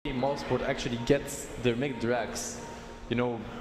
Mouseport actually gets their mid drags,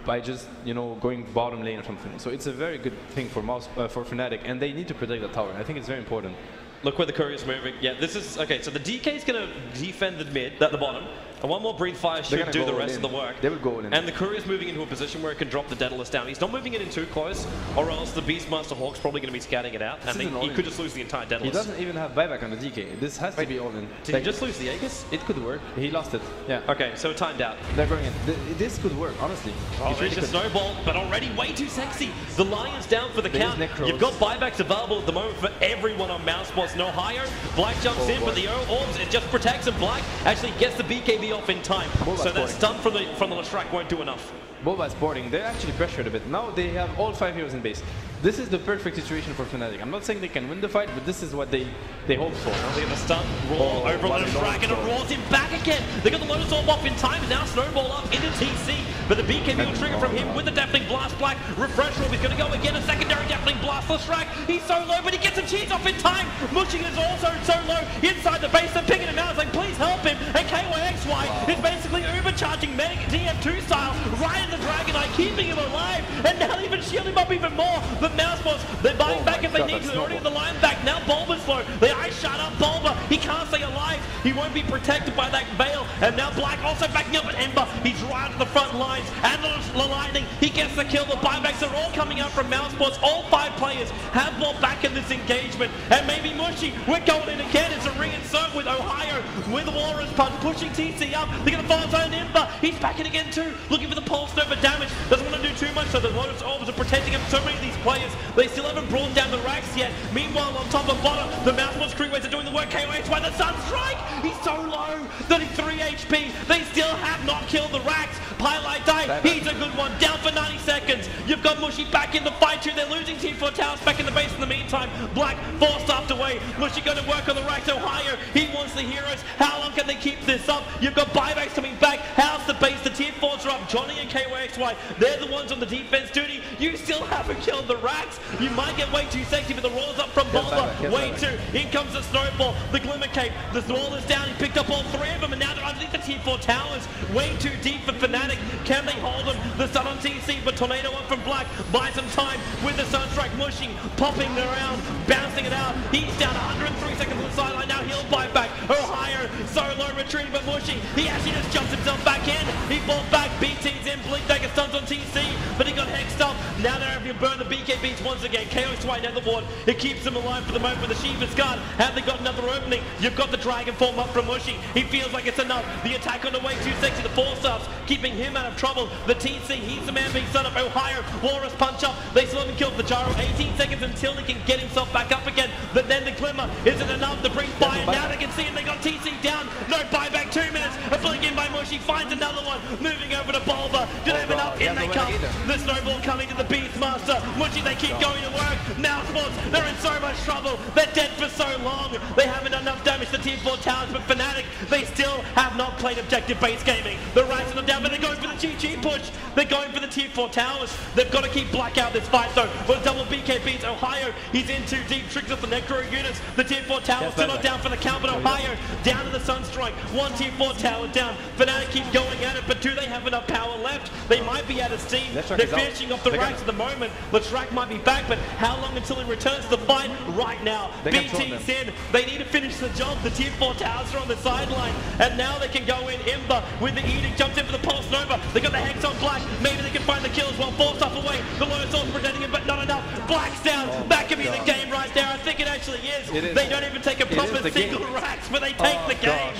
by just going bottom lane or something. So it's a very good thing for for Fnatic, and they need to protect the tower. I think it's very important. Look where the courier's moving. Yeah, this is okay. So the DK is going to defend the mid at the bottom, and one more breathe fire should do the rest of the work. They will go in. And the courier's moving into a position where it can drop the Daedalus down. He's not moving it in too close, or else the Beastmaster Hawk's probably going to be scatting it out, and he could just lose the entire Daedalus. He doesn't even have buyback on the DK. This has to be all in. Did he just lose the Aegis? It could work. He lost it. Yeah. Okay, so timed out. They're going in. This could work, honestly. Oh, there's a snowball, but already way too sexy. The Lion's down for the count. You've got buybacks available at the moment for everyone on Mousebots. No higher. Black jumps in, but the orbs, it just protects him. Black actually gets the BKB off in time. So that stun from the Leshrac won't do enough. Boba's boarding. They're actually pressured a bit. Now they have all 5 heroes in base. This is the perfect situation for Fnatic. I'm not saying they can win the fight, but this is what they hope for. Now they have a stun, roar over Leshrac, and it roars him back again. They got the Lotus Orb off in time, and now Snowball up into TC. But the BKB will trigger from him with the Deafening Blast. Black, Refresh Orb is going to go again, a secondary Deafening Blast. Leshrac, he's so low, but he gets a cheese off in time. Mushing is also so low inside the base. They're picking him out. It's like, please help him. And KYXY is basically overcharging Medic TF2 style right in the Dragon Eye, keeping him alive, and now even shielding him up even more. But Mousebots, they're buying back if they need to. They're already at the line back. Now Bulba's slow. The Ice shot up Bulba. He can't stay alive. He won't be protected by that Veil. And now Black also backing up at Ember. He's right at the front lines. And the Lightning, he gets the kill. The buybacks are all coming out from Mousebots. All 5 players have more back in this engagement. And maybe Mushy, we're going in again. It's a reinsert with Ohio, with the Walrus Punch, pushing TC up. They're going to follow zone Ember. He's back in again too, looking for the pulse over damage. Doesn't want to do too much, so the Lotus Orbs are protecting him. So many of these players, they still haven't brought down the racks yet. Meanwhile, on top of bottom, the Mousebots crewmates are doing the work. KOH the Sunstrike, he's so low, 33 HP. They still have not killed the racks. Highlight die, he's a good one, down for 90 seconds. You've got Mushy back in the fight too. They're losing Team 4 Towers back in the base in the meantime. Black forced up away. Mushy going to work on the racks. Ohio, he wants the heroes. How long can they keep this up? You've got buybacks coming back. How's the base? The Tier 4s are up. Johnny and KYXY, they're the ones on the defense duty. You still haven't killed the racks. You might get way too sexy, but the roll's up from Bulba. Way too. In comes the Snowball, the Glimmer Cape. The wall is down. He picked up all 3 of them, and now they're underneath the Tier 4 towers. Way too deep for Fnatic. Can they hold them? The stun on TC, but Tornado up from Black. Buy some time with the Sunstrike mushing, popping around, bouncing it out. He's down 103 seconds on the sideline. Now he'll buy back. Ohio, so low, retreating, but mushing. He actually just jumps himself back in. He fought back. BT's in. Blink Dagger stuns on TC, but he got hexed up. Now they're having to burn the BKBs once again. KO's White Netherward. It keeps them alive for the moment with the Shiva's Guard. Have they got another opening? You've got the Dragon form up from Mushy. He feels like it's enough. The attack on the way too sexy. The 4-stars keeping him out of trouble. The TC, he's the man being set up. Ohio, Walrus punch up. They still haven't killed the Gyro. 18 seconds until he can get himself back up again. But then the Glimmer isn't enough to bring fire. Now they can see him. They got TC down. No buyback. 2 minutes. A blink in by Mushy. Finds another one. Moving over to Bulba. Do they have enough? In they come. The Snowball coming to the Beastmaster. Mushy, they keep going to work. Mousebots, they're in so much trouble. They're dead for so long. They haven't done enough damage to Tier 4 towers, but Fnatic, they still have not played objective-based gaming. The racks are down, but they're going for the GG push. They're going for the Tier 4 towers. They've got to keep Black out this fight, though. With double BKBs, Ohio, he's in too deep. Tricks up the Necro units. The Tier 4 towers still not down for the count, but Ohio down to the Sunstrike. 1 Tier 4 tower down. Fnatic keep going at it, but do they have enough power left? They might be out of steam. They're finishing off the racks at the moment. Leshrac might be back, but how long until he returns to the fight? Right now. BT's in. They need to finish the job. The Tier 4 towers are on the sideline, and now they can go in. Ember with the Edict jumps in for the Pulse Nova. They got the Hex on Black. Maybe they can find the kills while forced up away. The Lotus Orb protecting him, but not enough. Black's down. That could be the game right there. I think it actually is. They don't even take a proper single racks, but they take the game.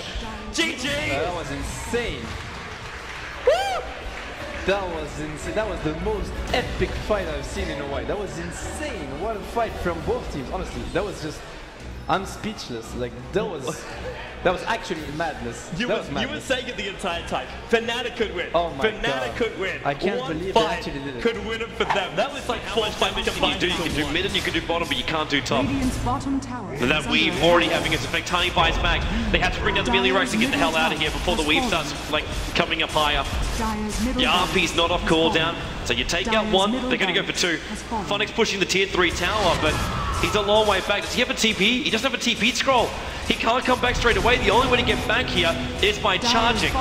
GG. That was insane. Woo! That was insane. That was the most epic fight I've seen in a while. That was insane. What a fight from both teams. Honestly, that was just... I'm speechless. Like, that was actually madness. You were saying it the entire time. Fnatic could win. Oh my Fnatic God. could win. I can't believe they actually did it. Could win it for them. That was like flesh by mission. You can do mid and you can do bottom, but you can't do top. And that weave already having its effect. Tiny buys back. They had to bring down the melee racks to get the hell out of here before the weave starts like coming up higher. Your RP's not off cooldown, so you take out 1. They're going to go for 2. Phonic's pushing the Tier 3 tower, but he's a long way back. Does he have a TP? He doesn't have a TP scroll. He can't come back straight away. The only way to get back here is by charging.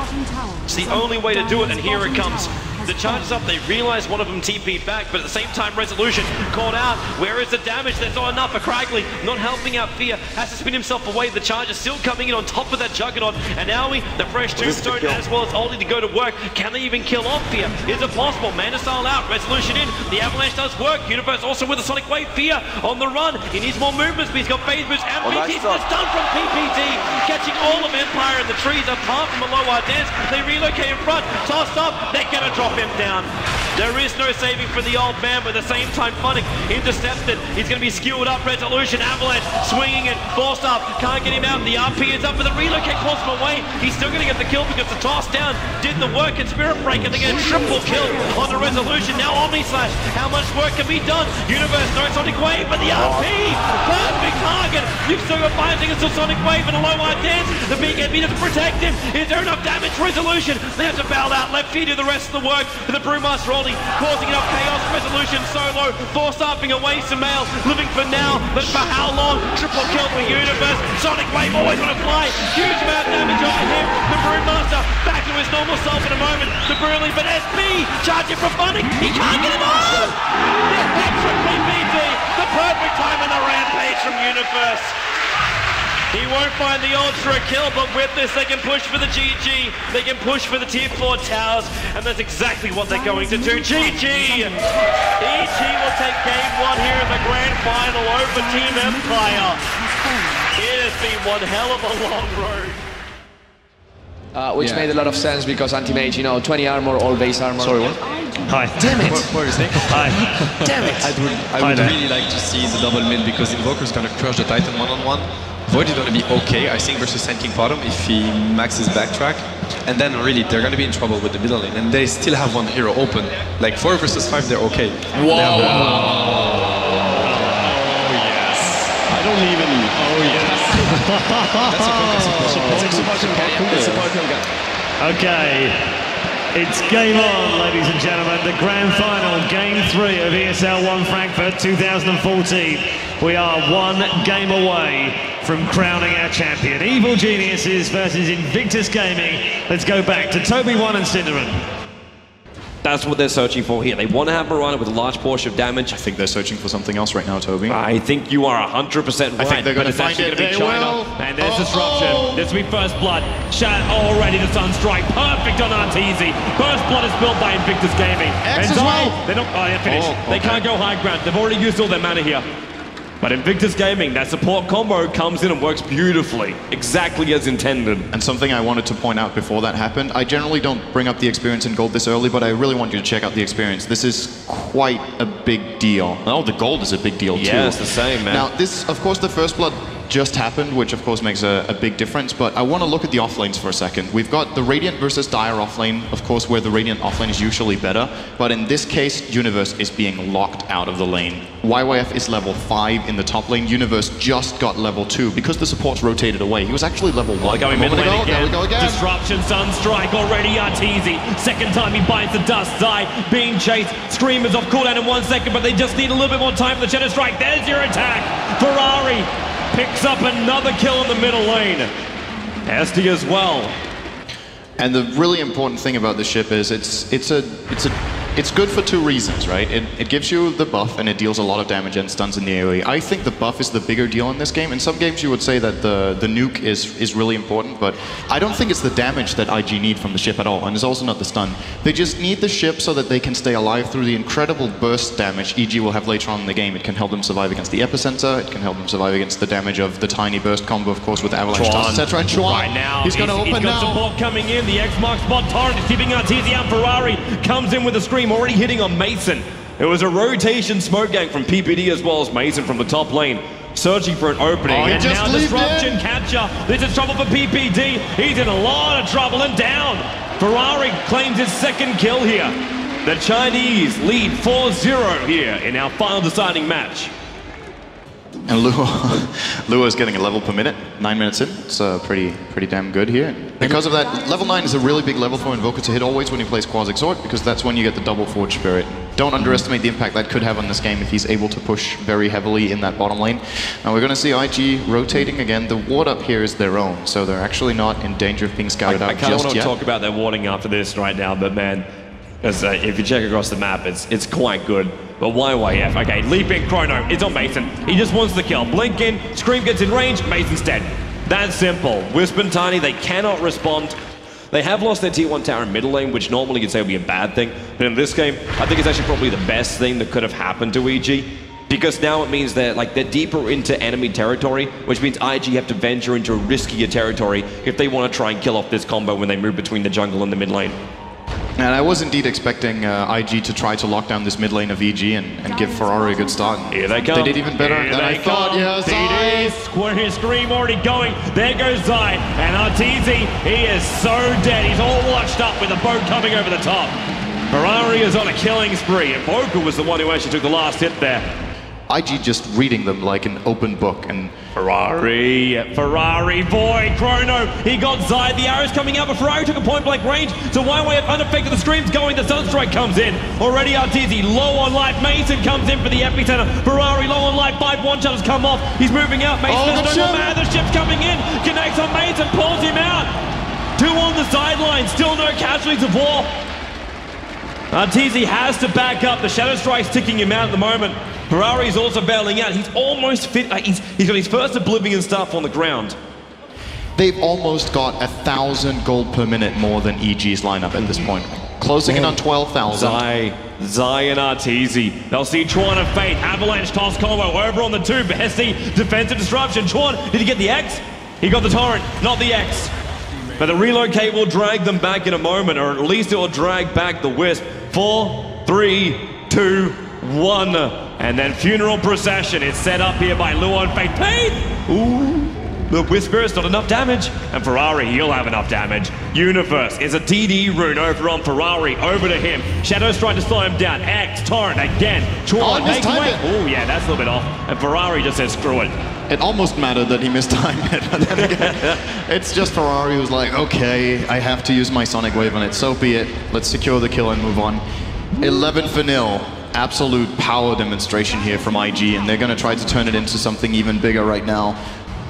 It's the only way to do it, and here it comes. The charge is up, they realize one of them TP'd back, but at the same time, Resolution caught out. Where is the damage? There's not enough for Craigley, not helping out Fear, has to spin himself away. The charge is still coming in on top of that Juggernaut, and Naui, the fresh tombstone, as well as Oldie to go to work. Can they even kill off Fear? Is it possible? Mana Style out, Resolution in, the Avalanche does work. Universe also with a Sonic Wave, Fear on the run. He needs more movements, but he's got phase boost, and BT's done from PPD, catching all of Empire in the trees, apart from a low dance. They relocate in front, tossed up, they're gonna drop him down. There is no saving for the old man, but at the same time, Funnick intercepted. He's going to be skewed up. Resolution, Avalanche, swinging it, forced up, can't get him out. The RP is up, but the relocate pulls him away. He's still going to get the kill because the toss down did the work. And Spirit Breaker, they get a triple kill on the Resolution. Now Omni Slash, how much work can be done? Universe, no Sonic Wave, but the RP, perfect target. You've still got 5 seconds till Sonic Wave and a low hard dance. The BKB doesn't protect him. Is there enough damage? Resolution, they have to bail out. Let Fear do the rest of the work. The Brewmaster Oldie causing enough chaos. Resolution solo, force upping away Sumail, living for now, but for how long? Triple kill for Universe. Sonic Wave always on a fly. Huge amount of damage on him. The Brewmaster back to his normal self in a moment. The Brilliant, but SB charging for Funnick. He can't get it off. The hit from PPD. The perfect time in the rampage from Universe. He won't find the ultra kill, but with this they can push for the GG, they can push for the tier 4 towers, and that's exactly what they're going to do. GG! EG will take game 1 here in the grand final over Team Empire. It has been one hell of a long road. Which made a lot of sense because anti-mage, you know, 20 armor, all base armor. Sorry, what? Hi. Damn it! What is it? Hi. Damn it! I would really like to see the double mid because Invoker's gonna crush the Titan one-on-one. Void is gonna be okay, I think, versus Sand King bottom if he maxes backtrack. And then really, they're gonna be in trouble with the middle lane. And they still have one hero open. Like 4 versus 5, they're okay. Whoa! Oh, yes. I don't even... Oh, yes. That's a Pokemon guy. Okay. It's game on, ladies and gentlemen. The grand final, game 3 of ESL 1 Frankfurt 2014. We are 1 game away from crowning our champion. Evil Geniuses versus Invictus Gaming. Let's go back to Toby1 and Cinderin. That's what they're searching for here. They want to have Mirana with a large portion of damage. I think they're searching for something else right now, Toby. I think you are 100% right. I think they're going to find it. They will. And there's disruption. This will be First Blood. Shat already to Sunstrike. Perfect on Arteezy. First Blood is built by Invictus Gaming. X as well. They're not. Oh, they're finished. Oh, okay. They can't go high ground. They've already used all their mana here. But Invictus Gaming, that support combo comes in and works beautifully, exactly as intended. And something I wanted to point out before that happened, I generally don't bring up the experience in gold this early, but I really want you to check out the experience. This is quite a big deal. Oh, the gold is a big deal too. Yeah, it's the same, man. Now, this, of course, the First Blood just happened, which of course makes a big difference, but I want to look at the offlanes for a second. We've got the Radiant versus Dire offlane, of course, where the Radiant offlane is usually better, but in this case, Universe is being locked out of the lane. YYF is level 5 in the top lane. Universe just got level 2 because the supports rotated away. He was actually level 1. Going mid lane again. There we go again. Disruption, Sunstrike already Arteezy. Second time he bites the dust. Zai being chased. Screamers off cooldown in 1 second, but they just need a little bit more time for the Shadow Strike. There's your attack. Ferrari picks up another kill in the middle lane. Esty as well. And the really important thing about this ship is it's good for 2 reasons, right? It gives you the buff and it deals a lot of damage and stuns in the AoE. I think the buff is the bigger deal in this game. In some games you would say that the nuke is really important, but I don't think it's the damage that IG need from the ship at all, and it's also not the stun. They just need the ship so that they can stay alive through the incredible burst damage EG will have later on in the game. It can help them survive against the Epicenter, it can help them survive against the damage of the tiny burst combo, of course, with Avalanche, etc. And Chuan, right now, he's going to open he's got now. Support coming in, the X-Mark spot, Torrent is keeping Arteezy out. Ferrari comes in with a scream, already hitting on Mason. It was a rotation smoke gang from PPD as well as Mason from the top lane, searching for an opening. Oh, and now disruption catcher. This is trouble for PPD. He's in a lot of trouble and down. Ferrari claims his 2nd kill here. The Chinese lead 4-0 here in our final deciding match. And Lua is getting a level per minute, 9 minutes in. It's pretty damn good here. Because of that, level 9 is a really big level for Invoker to hit always when he plays Quas Exhort, because that's when you get the double Forge Spirit. Don't underestimate the impact that could have on this game if he's able to push very heavily in that bottom lane. Now we're going to see IG rotating again. The ward up here is their own, so they're actually not in danger of being scouted out just yet. I kind of want to talk about their warding after this right now, but man, if you check across the map, it's quite good. But YYF, okay, leaping Chrono, it's on Mason. He just wants the kill. Blink in, Scream gets in range, Mason's dead. That's simple. Wisp and Tiny, they cannot respond. They have lost their tier 1 tower in middle lane, which normally you'd say would be a bad thing. But in this game, I think it's actually probably the best thing that could have happened to EG. Because now it means they're deeper into enemy territory, which means IG have to venture into riskier territory if they want to try and kill off this combo when they move between the jungle and the mid lane. And I was indeed expecting IG to try to lock down this mid lane of EG and give Ferrari a good start. Here they come. They did even better than I thought. Yeah, Zai! Scream already going. There goes Zai. And Arteezy, he is so dead. He's all washed up with a boat coming over the top. Ferrari is on a killing spree. And Vocal was the one who actually took the last hit there. IG just reading them like an open book, and Ferrari boy, Chrono, he got Zai, the arrows coming out, but Ferrari took a point-blank range, so YYF unaffected, the Scream's going, the Sunstrike comes in, already Arteezy low on life, Mason comes in for the epicenter, Ferrari low on life, 5 one-shotters come off, he's moving out, Mason is no more mad, the ship's coming in, connects on Mason, pulls him out, 2 on the sideline, still no casualties of war. Arteezy has to back up, the Shadow Strike's ticking him out at the moment. Ferrari's also bailing out. He's almost fit. He's got his first Oblivion stuff on the ground. They've almost got 1,000 gold per minute more than EG's lineup at this point. Closing in on 12,000. Zai and Arteezy. They'll see Chuan and Fate. Avalanche toss combo over on the 2. Behesti, defensive disruption. Chuan, did he get the X? He got the Torrent, not the X. But the relocate will drag them back in a moment, or at least it will drag back the Wisp. 4, 3, 2, 1. And then Funeral Procession is set up here by Luon Fate. Pain! Ooh, the Whisper's not enough damage. And Ferrari, he'll have enough damage. Universe is a TD rune over on Ferrari, over to him. Shadow's trying to slow him down. X, Torrent again. Chuan making way. Oh yeah, that's a little bit off. And Ferrari just says, screw it. It almost mattered that he mistimed it, but then again, it's just Ferrari who's like, okay, I have to use my Sonic Wave on it, so be it. Let's secure the kill and move on. 11 for nil. Absolute power demonstration here from IG, and they're going to try to turn it into something even bigger right now.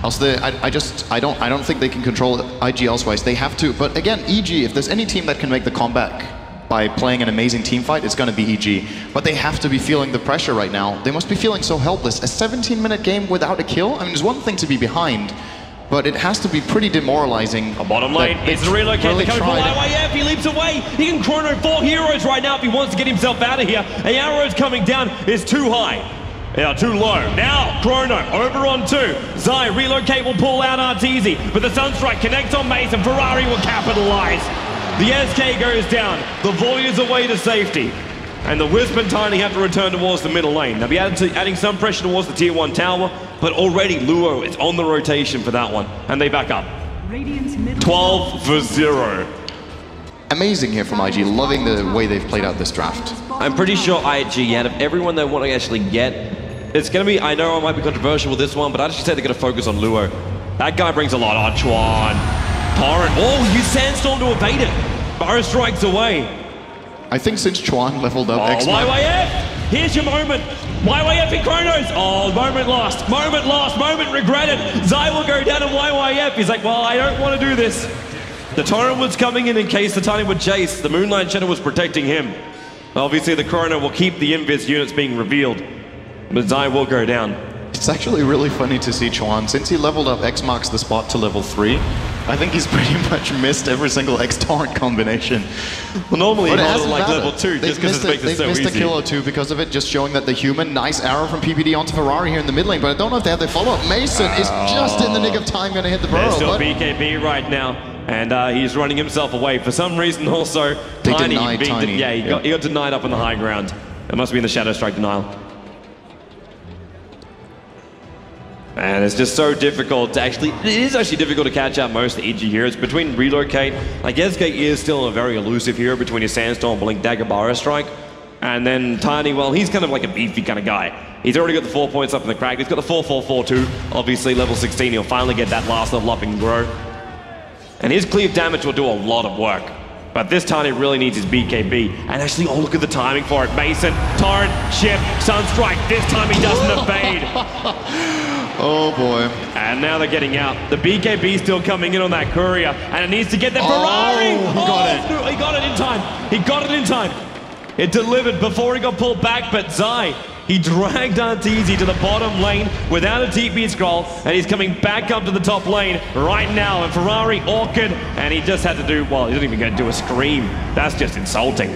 Else I don't think they can control IG elsewise. They have to, but again, EG, if there's any team that can make the comeback by playing an amazing team fight, it's going to be EG. But they have to be feeling the pressure right now. They must be feeling so helpless. A 17-minute game without a kill? I mean, there's one thing to be behind, but it has to be pretty demoralizing. A bottom lane is the relocate. Really coming from YYF, he leaps away. He can Chrono 4 heroes right now if he wants to get himself out of here. The arrows coming down is too high. Yeah, too low. Now, Chrono over on 2. Zai, relocate will pull out Arteezy, but the Sunstrike connects on Mason. Ferrari will capitalize. The SK goes down. The Void is away to safety. And the Wisp and Tiny have to return towards the middle lane. They'll be adding some pressure towards the tier 1 tower, but already Luo is on the rotation for that one. And they back up. 12 for 0. Amazing here from IG, loving the way they've played out this draft. I'm pretty sure IG, out of everyone they want to actually get, it's going to be, I know I might be controversial with this one, but I'd actually say they're going to focus on Luo. That guy brings a lot on Chuan. Torrent, oh, use Sandstorm to evade it. Burrow strikes away. I think since Chuan leveled up YYF, here's your moment. YYF in Chronos. Oh, moment lost, moment regretted. Zai will go down and YYF. He's like, well, I don't want to do this. The Torrent was coming in case the Tiny would chase. The Moonlight Shadow was protecting him. Obviously, the Chrono will keep the Invis units being revealed, but Zai will go down. It's actually really funny to see Chuan. Since he leveled up, X marks the spot to level 3. I think he's pretty much missed every single X-Torrent combination. Well, normally he's on like level 2 just because it makes it so easy. They've missed a kill or 2 because of it, just showing that the human, nice arrow from PPD onto Ferrari here in the mid lane, but I don't know if they have their follow-up. Mason is just in the nick of time going to hit the burrow. There's still BKB right now, and he's running himself away. For some reason also, Tiny. Yeah, he got denied up on the high ground. It must be in the Shadow Strike denial. And it's just so difficult to actually, it is actually difficult to catch out most EG heroes. Between Relocate, like SK is still a very elusive hero between his Sandstorm, Blink Dagger, Burrow Strike. And then Tiny, well, he's kind of like a beefy kind of guy. He's already got the 4 points up in the crack. He's got the 4-4-4 too. Obviously, level 16, he'll finally get that last level up and grow. And his cleave damage will do a lot of work. But this Tiny really needs his BKB. And actually, oh, look at the timing for it. Mason, Torrent, Ship, Sunstrike. This time he doesn't evade. Oh boy. And now they're getting out. The BKB still coming in on that courier. And it needs to get the Ferrari. He got it. He got it in time. He got it in time. It delivered before he got pulled back, but Zai, he dragged Arteezy to the bottom lane without a TP scroll, and he's coming back up to the top lane right now. And Ferrari, Orchid, and he just had to do, well, he didn't even get to do a scream. That's just insulting.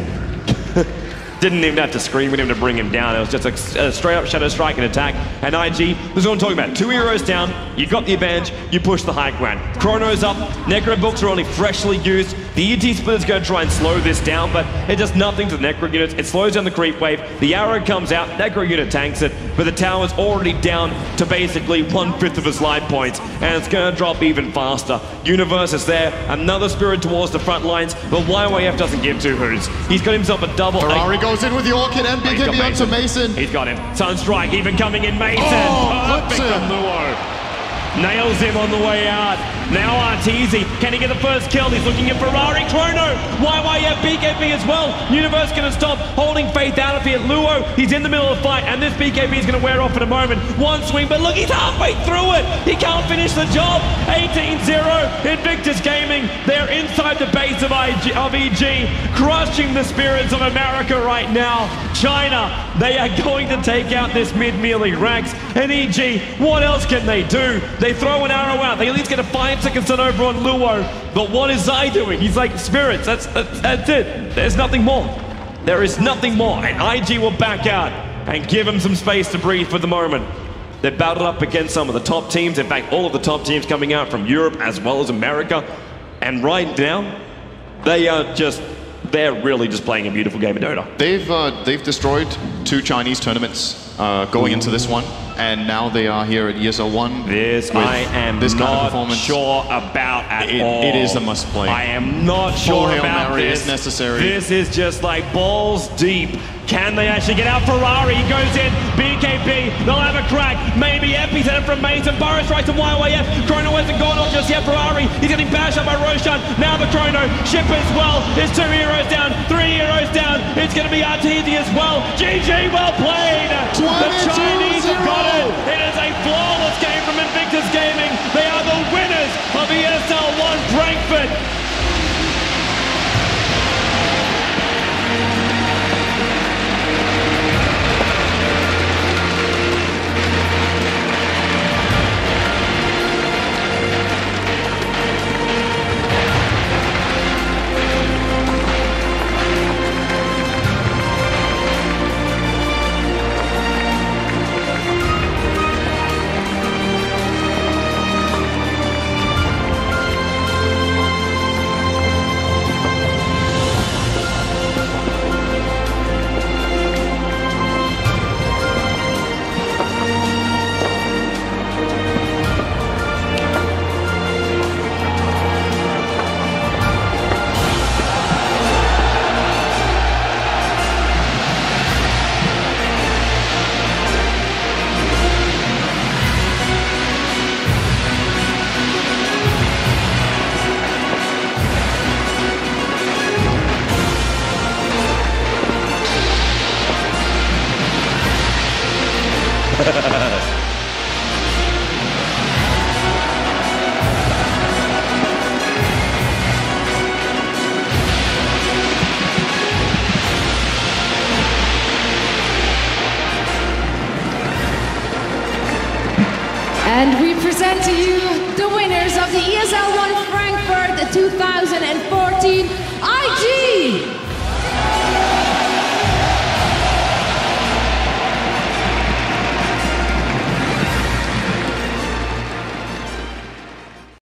Didn't even have to scream at him to bring him down. It was just a straight up Shadow Strike and attack. And IG, this is what I'm talking about. 2 heroes down, you got the advantage, you push the high ground. Chrono's up, Necro books are only freshly used. The ET Splitter's going to try and slow this down, but it does nothing to the Necro units. It slows down the creep wave. The arrow comes out, Necro unit tanks it, but the tower's already down to basically 1/5 of his life points, and it's going to drop even faster. Universe is there, another Spirit towards the front lines, but YYF doesn't give two hoots. He's got himself a double. Ferrari goes in with the Orchid and BKB onto Mason. He's got him. Sunstrike even coming in, Mason. Perfect from Luo. Nails him on the way out. Now Arteezy, can he get the first kill? He's looking at Ferrari, Chrono, YYF, BKB as well. Universe gonna stop, holding Faith out of here. Luo, he's in the middle of the fight, and this BKB is gonna wear off in a moment. One swing, but look, he's halfway through it. He can't finish the job. 18-0, Invictus Gaming. They're inside the base of EG, crushing the spirits of America right now. China, they are going to take out this mid-melee Rax. And EG, what else can they do? They throw an arrow out. They at least get a 5-second stun over on Luo. But what is Zai doing? He's like, spirits, that's it. There's nothing more. There is nothing more. And IG will back out and give him some space to breathe for the moment. They're battled up against some of the top teams. In fact, all of the top teams coming out from Europe as well as America. And right now, they're really just playing a beautiful game of Dota. They've destroyed 2 Chinese tournaments going into this one, and now they are here at ESL 1. This I am this not kind of performance. Sure about at all. It is a must play. I am not sure Hail about Mary this. is necessary. This is just like balls deep. Can they actually get out? Ferrari goes in. BKB, they'll have a crack. Maybe Epi's headed from Mason. Burrow strikes to YYF. Chrono hasn't gone off just yet. Ferrari, he's getting bashed up by Roshan. Now the Chrono. Ship as well. There's 2 heroes down. 3 heroes down. It's going to be Arteezy as well. GG, well played. The Chinese have got it. It is a flawless game from Invictus Gaming. They are the winners of ESL 1 Frankfurt. And we present to you the winners of the ESL 1 Frankfurt 2014